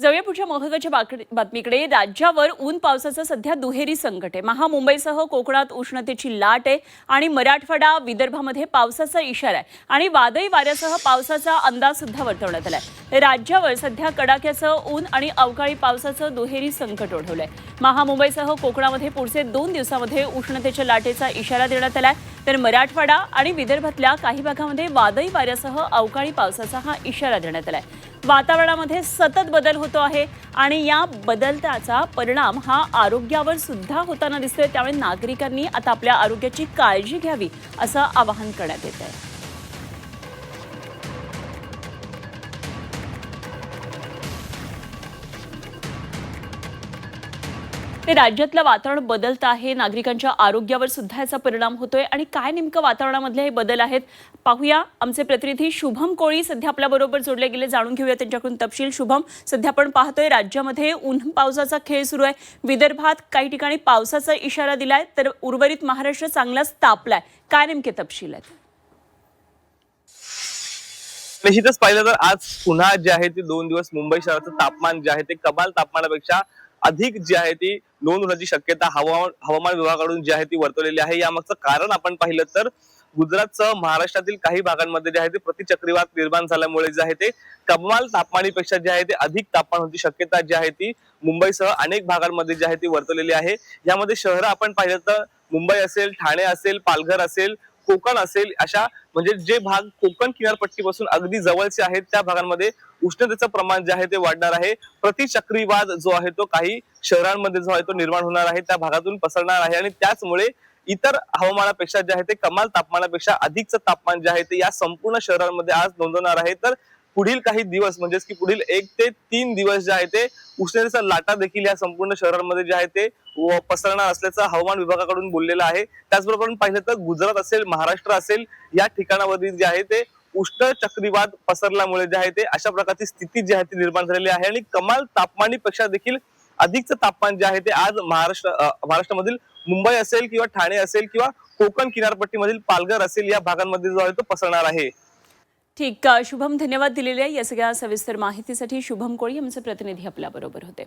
जाऊया पुढच्या महत्त्वाच्या बातमीकडे। राज्यावर ऊन पावसाचं सध्या दुहेरी संकट आहे। मुंबईसह कोकणात उष्णतेची लाट आहे आणि मराठवाडा विदर्भामध्ये पावसाचा इशारा आहे आणि वादळी वाऱ्यासह पावसाचा अंदाज सुद्धा वर्तवण्यात आलाय। राज्यावर सध्या कडाक्याचं ऊन आणि अवकाळी पावसाचं दुहेरी संकट ओढवलंय। मुंबईसह कोकणामध्ये पुढचे 2 दिवसांमध्ये उष्णतेच्या लाटेचा इशारा देण्यात आलाय, तर मराठवाडा आणि विदर्भातल्या काही भागामध्ये वादळी वाऱ्यासह अवकाळी पावसाचा हा इशारा देण्यात आलाय। वातावरणामध्ये सतत बदल होतो आहे आणि या बदलत्याचा परिणाम हा आरोग्यावर सुद्धा होताना दिसतोय। त्यामुळे नागरिकांनी आता आपल्या आरोग्याची काळजी घ्यावी असं आवाहन करण्यात येत आहे। राज्यातलं वातावरण बदलत आहे, नागरिकांच्या आरोग्यावर सुद्धा याचा परिणाम होतोय आणि काय नेमकं वातावरणामधले हे बदल आहेत पाहूया। आमचे प्रतिनिधी शुभम कोळी सध्या आपल्या बरोबर जोडले गेले, जाणून घेऊया त्यांच्याकडून तपशील। शुभम, सध्या आपण पाहतोय राज्यामध्ये ऊन पावसाचा खेळ सुरू आहे। विदर्भात काही ठिकाणी पावसाचा इशारा दिलाय, तर उर्वरित महाराष्ट्र चांगलाच तापलाय। काय नेमके तपशील आहेत? निश्चितच पाहिलं तर आज पुन्हा जे आहे ते 2 दिवस मुंबई शहराचं तापमान जे आहे ते कमाल तापमानापेक्षा अधिक जे आहे ती नोंद होण्याची शक्यता हवामान विभागाकडून जी आहे ती वर्तवलेली आहे। यामागचं कारण आपण पाहिलं तर गुजरातसह महाराष्ट्रातील काही भागांमध्ये जे आहे ते प्रतिचक्रीवात निर्माण झाल्यामुळे जे आहे ते कमाल तापमानापेक्षा जे आहे ते अधिक तापमान होण्याची शक्यता जी आहे ती मुंबईसह अनेक भागांमध्ये जी आहे ती वर्तवलेली आहे। यामध्ये शहरं आपण पाहिलं तर मुंबई असेल, ठाणे असेल, पालघर असेल, कोकण असेल, अशा म्हणजे जे भाग कोकण किनारपट्टीपासून अगदी जवळचे आहेत त्या भागांमध्ये उष्णतेचं प्रमाण जे आहे ते वाढणार आहे। प्रतिचक्रीवाद जो आहे तो काही शहरांमध्ये जो आहे तो निर्माण होणार आहे, त्या भागातून पसरणार आहे आणि त्याचमुळे इतर हवामानापेक्षा जे आहे ते कमाल तापमानापेक्षा अधिकचं तापमान जे आहे ते या संपूर्ण शहरांमध्ये आज नोंदवणार आहे। तर पुढील काही दिवस म्हणजेच की पुढील 1 ते 3 दिवस जे आहे ते उष्णतेचा लाटा देखील या संपूर्ण शहरांमध्ये जे आहे ते पसरणार असल्याचं हवामान विभागाकडून बोललेलं आहे। त्याचबरोबर पाहिलं तर गुजरात असेल, महाराष्ट्र असेल, या ठिकाणावरील जे आहे ते उष्ण चक्रीवाद पसरल्यामुळे जे आहे ते अशा प्रकारची स्थिती जी आहे ती निर्माण झालेली आहे आणि कमाल तापमानापेक्षा देखील अधिकचं तापमान जे आहे ते आज महाराष्ट्रामधील मुंबई असेल किंवा ठाणे असेल किंवा कोकण किनारपट्टीमधील पालघर असेल या भागांमध्ये जो आहे तो पसरणार आहे। ठीक, शुभम, धन्यवाद दिलेल्या या सगळ्या सविस्तर माहितीसाठी। शुभम कोळी आमचे प्रतिनिधी आपल्या बरोबर होते।